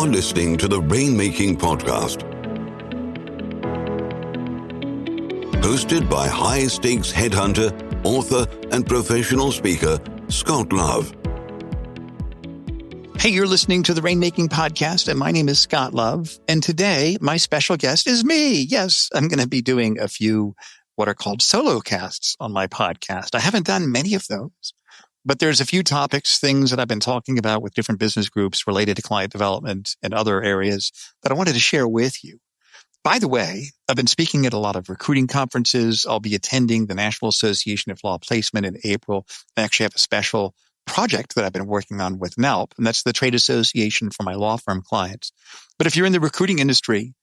You're listening to the Rainmaking Podcast, hosted by high-stakes headhunter, author, and professional speaker, Scott Love. Hey, you're listening to the Rainmaking Podcast, and my name is Scott Love. And today, my special guest is me. Yes, I'm going to be doing a few what are called solo casts on my podcast. I haven't done many of those, but there's a few topics, things that I've been talking about with different business groups related to client development and other areas that I wanted to share with you. By the way, I've been speaking at a lot of recruiting conferences. I'll be attending the National Association of Law Placement in April. I actually have a special project that I've been working on with NALP, and that's the trade association for my law firm clients. But if you're in the recruiting industry,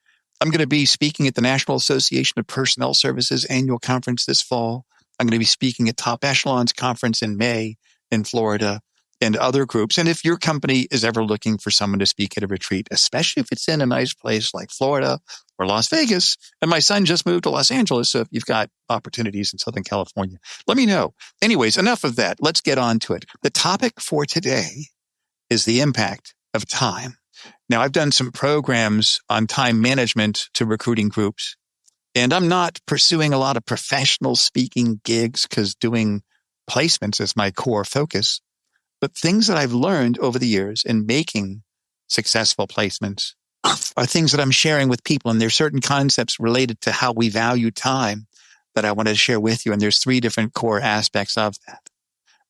I'm going to be speaking at the National Association of Personnel Services annual conference this fall. I'm going to be speaking at Top Echelon's conference in May in Florida and other groups. And if your company is ever looking for someone to speak at a retreat, especially if it's in a nice place like Florida or Las Vegas, and my son just moved to Los Angeles, so if you've got opportunities in Southern California, let me know. Anyways, enough of that. Let's get on to it. The topic for today is the impact of time. Now, I've done some programs on time management to recruiting groups, and I'm not pursuing a lot of professional speaking gigs because doing placements is my core focus. But things that I've learned over the years in making successful placements are things that I'm sharing with people. And there's certain concepts related to how we value time that I want to share with you. And there's three different core aspects of that.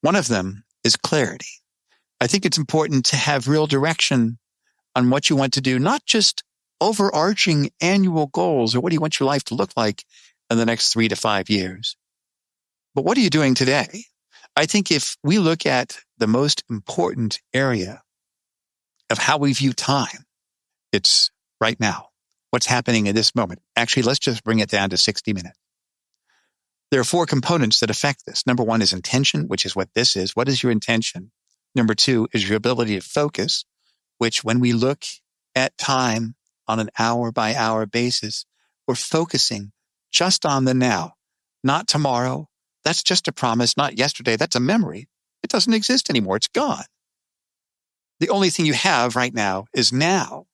One of them is clarity. I think it's important to have real direction on what you want to do, not just overarching annual goals or what do you want your life to look like in the next 3 to 5 years. But what are you doing today? I think if we look at the most important area of how we view time, it's right now. What's happening in this moment? Actually, let's just bring it down to 60 minutes. There are 4 components that affect this. Number 1 is intention, which is what this is. What is your intention? Number 2 is your ability to focus, which when we look at time on an hour-by-hour basis, we're focusing just on the now, not tomorrow. That's just a promise, not yesterday. That's a memory. It doesn't exist anymore. It's gone. The only thing you have right now is now.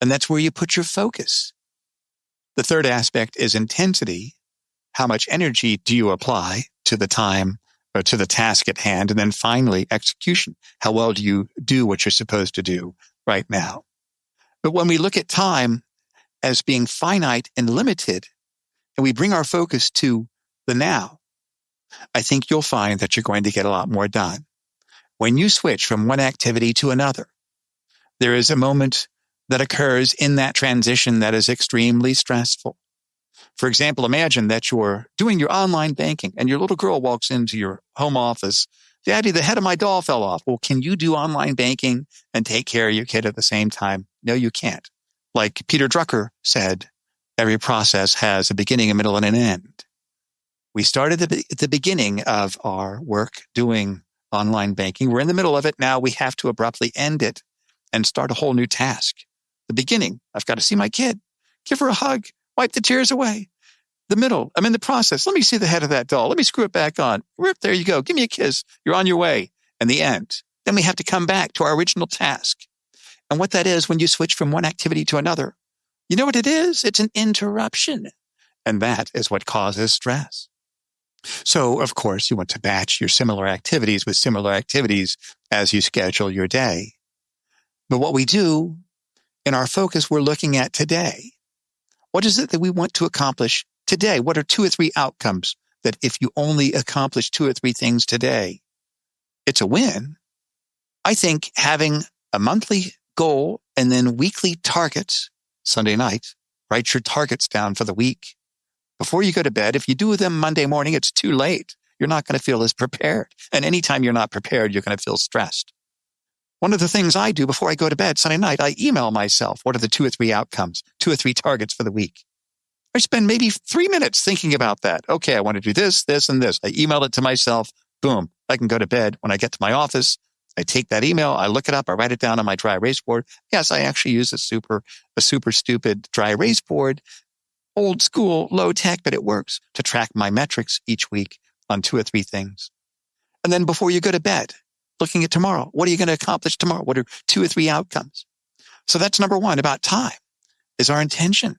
And that's where you put your focus. The third aspect is intensity. How much energy do you apply to the time or to the task at hand? And then finally, execution. How well do you do what you're supposed to do right now? But when we look at time as being finite and limited, and we bring our focus to the now, I think you'll find that you're going to get a lot more done. When you switch from one activity to another, there is a moment that occurs in that transition that is extremely stressful. For example, imagine that you're doing your online banking and your little girl walks into your home office. Daddy, the head of my doll fell off. Well, can you do online banking and take care of your kid at the same time? No, you can't. Like Peter Drucker said, every process has a beginning, a middle, and an end. We started at the beginning of our work doing online banking. We're in the middle of it. Now we have to abruptly end it and start a whole new task. The beginning, I've got to see my kid, give her a hug, wipe the tears away. The middle, I'm in the process. Let me see the head of that doll. Let me screw it back on. There you go. Give me a kiss. You're on your way. And the end. Then we have to come back to our original task. And what that is when you switch from one activity to another, you know what it is? It's an interruption. And that is what causes stress. So, of course, you want to batch your similar activities with similar activities as you schedule your day. But what we do in our focus, we're looking at today. What is it that we want to accomplish today? What are 2 or 3 outcomes that if you only accomplish 2 or 3 things today, it's a win? I think having a monthly goal and then weekly targets, Sunday night, write your targets down for the week. Before you go to bed, if you do them Monday morning, it's too late. You're not going to feel as prepared. And anytime you're not prepared, you're going to feel stressed. One of the things I do before I go to bed Sunday night, I email myself, what are the 2 or 3 outcomes, 2 or 3 targets for the week? I spend maybe 3 minutes thinking about that. Okay, I want to do this, this, and this. I email it to myself. Boom. I can go to bed. When I get to my office, I take that email, I look it up, I write it down on my dry erase board. Yes, I actually use a super stupid dry erase board. Old school, low tech, but it works to track my metrics each week on 2 or 3 things. And then before you go to bed, looking at tomorrow, what are you going to accomplish tomorrow? What are 2 or 3 outcomes? So that's number one about time is our intention.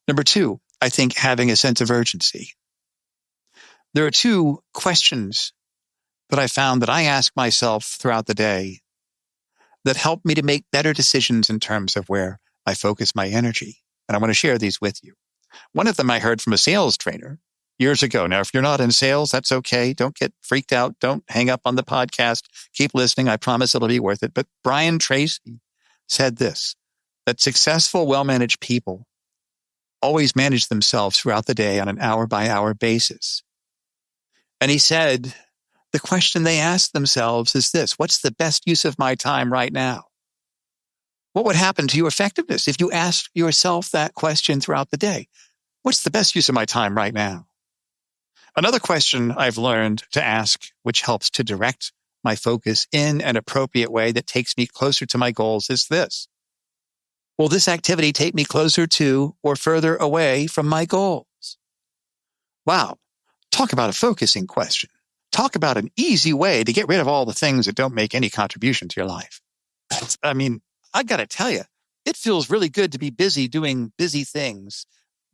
Number two, I think having a sense of urgency. There are two questions that I found that I ask myself throughout the day that help me to make better decisions in terms of where I focus my energy. And I want to share these with you. One of them I heard from a sales trainer years ago. Now, if you're not in sales, that's okay. Don't get freaked out. Don't hang up on the podcast. Keep listening. I promise it'll be worth it. But Brian Tracy said this, that successful, well-managed people always manage themselves throughout the day on an hour-by-hour basis. And he said, the question they ask themselves is this: what's the best use of my time right now? What would happen to your effectiveness if you asked yourself that question throughout the day? What's the best use of my time right now? Another question I've learned to ask, which helps to direct my focus in an appropriate way that takes me closer to my goals, is this: will this activity take me closer to or further away from my goals? Wow. Talk about a focusing question. Talk about an easy way to get rid of all the things that don't make any contribution to your life. I mean, I got to tell you, it feels really good to be busy doing busy things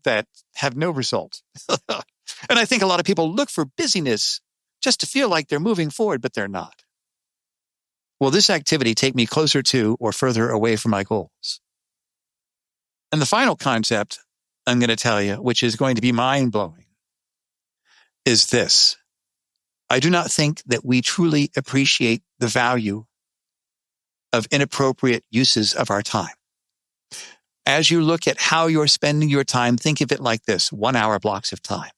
that have no result. And I think a lot of people look for busyness just to feel like they're moving forward, but they're not. Will this activity take me closer to or further away from my goals? And the final concept I'm going to tell you, which is going to be mind-blowing, is this: I do not think that we truly appreciate the value of inappropriate uses of our time. As you look at how you're spending your time, think of it like this: 1 hour blocks of time,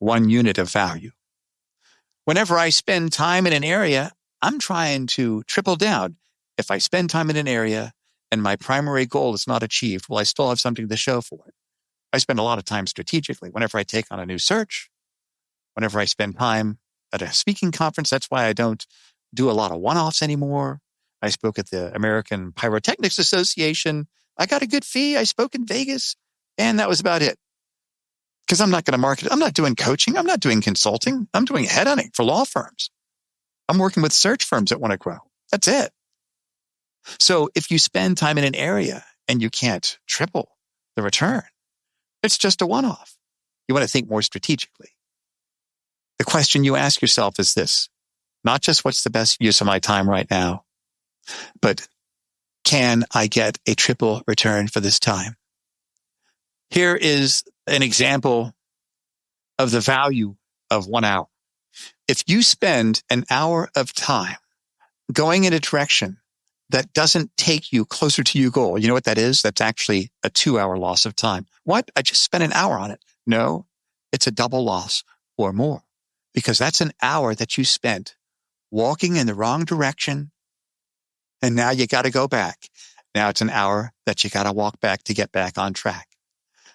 1 unit of value. Whenever I spend time in an area, I'm trying to triple down. If I spend time in an area and my primary goal is not achieved, well, I still have something to show for it. I spend a lot of time strategically. Whenever I take on a new search, whenever I spend time at a speaking conference, that's why I don't do a lot of one-offs anymore. I spoke at the American Pyrotechnics Association. I got a good fee. I spoke in Vegas, and that was about it. Because I'm not going to market. I'm not doing coaching. I'm not doing consulting. I'm doing headhunting for law firms. I'm working with search firms that want to grow. That's it. So if you spend time in an area and you can't triple the return, it's just a one-off. You want to think more strategically. The question you ask yourself is this: not just what's the best use of my time right now, but can I get a triple return for this time? Here is an example of the value of 1 hour. If you spend an hour of time going in a direction that doesn't take you closer to your goal, you know what that is? That's actually a 2-hour loss of time. What? I just spent an hour on it. No, it's a double loss or more, because that's an hour that you spent walking in the wrong direction, and now you got to go back. Now it's an hour that you got to walk back to get back on track.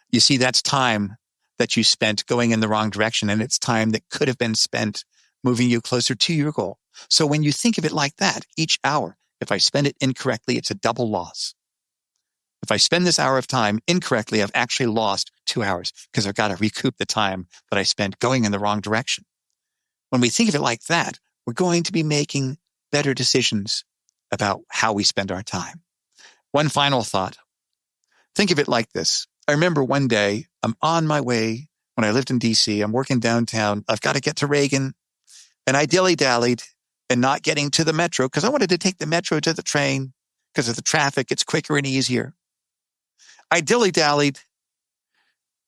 You see, that's time that you spent going in the wrong direction, and it's time that could have been spent moving you closer to your goal. So when you think of it like that, each hour, if I spend it incorrectly, it's a double loss. If I spend this hour of time incorrectly, I've actually lost 2 hours because I've got to recoup the time that I spent going in the wrong direction. When we think of it like that, we're going to be making better decisions about how we spend our time. One final thought. Think of it like this. I remember one day I'm on my way when I lived in DC. I'm working downtown. I've got to get to Reagan. And I dilly-dallied and not getting to the metro because I wanted to take the metro to the train because of the traffic. It's quicker and easier. I dilly-dallied,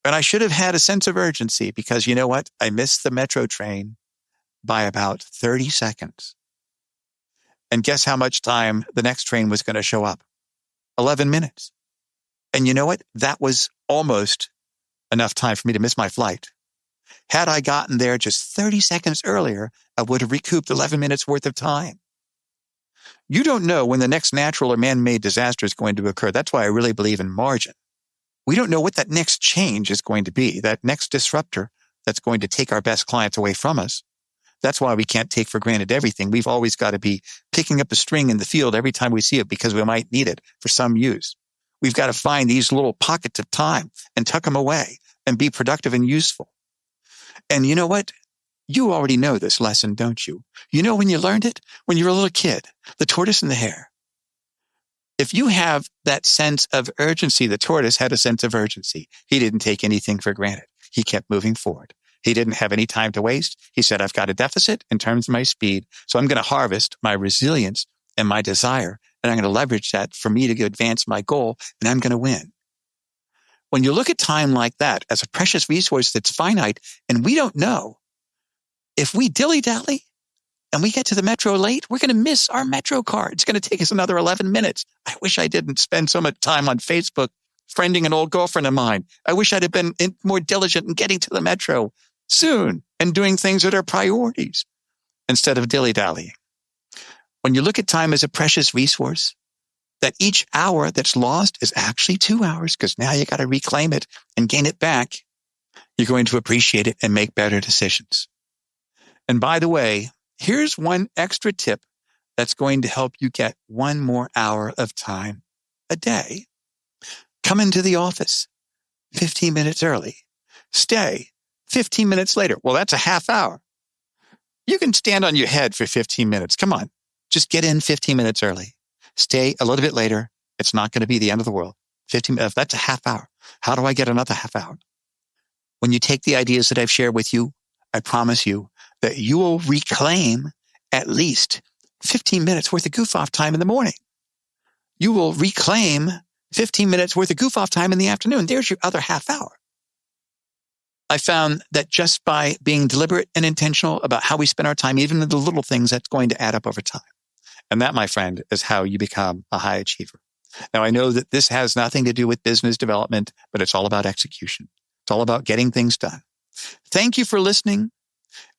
and I should have had a sense of urgency because you know what? I missed the metro train by about 30 seconds. And guess how much time the next train was going to show up? 11 minutes. And you know what? That was almost enough time for me to miss my flight. Had I gotten there just 30 seconds earlier, I would have recouped 11 minutes worth of time. You don't know when the next natural or man-made disaster is going to occur. That's why I really believe in margin. We don't know what that next change is going to be, that next disruptor that's going to take our best clients away from us. That's why we can't take for granted everything. We've always got to be picking up a string in the field every time we see it because we might need it for some use. We've got to find these little pockets of time and tuck them away and be productive and useful. And you know what? You already know this lesson, don't you? You know when you learned it? When you were a little kid, the tortoise and the hare. If you have that sense of urgency, the tortoise had a sense of urgency. He didn't take anything for granted. He kept moving forward. He didn't have any time to waste. He said, I've got a deficit in terms of my speed, so I'm going to harvest my resilience and my desire, and I'm going to leverage that for me to advance my goal, and I'm going to win. When you look at time like that as a precious resource that's finite, and we don't know, if we dilly-dally and we get to the metro late, we're going to miss our metro car. It's going to take us another 11 minutes. I wish I didn't spend so much time on Facebook friending an old girlfriend of mine. I wish I'd have been more diligent in getting to the metro soon and doing things that are priorities instead of dilly-dallying. When you look at time as a precious resource, that each hour that's lost is actually 2 hours because now you got to reclaim it and gain it back. You're going to appreciate it and make better decisions. And by the way, here's one extra tip that's going to help you get 1 more hour of time a day. Come into the office 15 minutes early. Stay 15 minutes later. Well, that's a half hour. You can stand on your head for 15 minutes. Come on. Just get in 15 minutes early. Stay a little bit later. It's not going to be the end of the world. 15 minutes, that's a half hour. How do I get another half hour? When you take the ideas that I've shared with you, I promise you that you will reclaim at least 15 minutes worth of goof-off time in the morning. You will reclaim 15 minutes worth of goof-off time in the afternoon. There's your other half hour. I found that just by being deliberate and intentional about how we spend our time, even in the little things, that's going to add up over time. And that, my friend, is how you become a high achiever. Now, I know that this has nothing to do with business development, but it's all about execution. It's all about getting things done. Thank you for listening.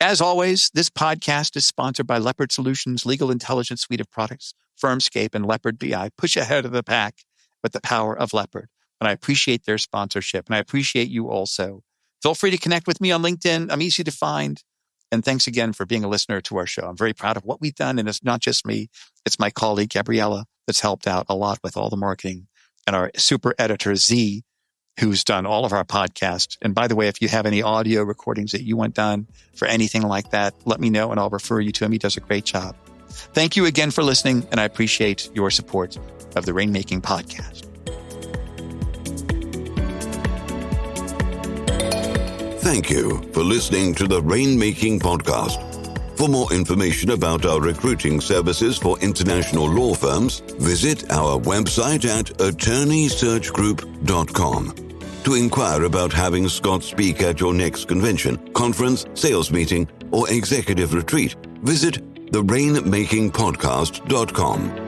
As always, this podcast is sponsored by Leopard Solutions' legal intelligence suite of products, Firmscape and Leopard BI. Push ahead of the pack with the power of Leopard. And I appreciate their sponsorship. And I appreciate you also. Feel free to connect with me on LinkedIn. I'm easy to find. And thanks again for being a listener to our show. I'm very proud of what we've done. And it's not just me. It's my colleague, Gabriella, that's helped out a lot with all the marketing, and our super editor, Z, who's done all of our podcasts. And by the way, if you have any audio recordings that you want done for anything like that, let me know and I'll refer you to him. He does a great job. Thank you again for listening. And I appreciate your support of the Rainmaking Podcast. Thank you for listening to the Rainmaking Podcast. For more information about our recruiting services for international law firms, visit our website at attorneysearchgroup.com. To inquire about having Scott speak at your next convention, conference, sales meeting, or executive retreat, visit therainmakingpodcast.com.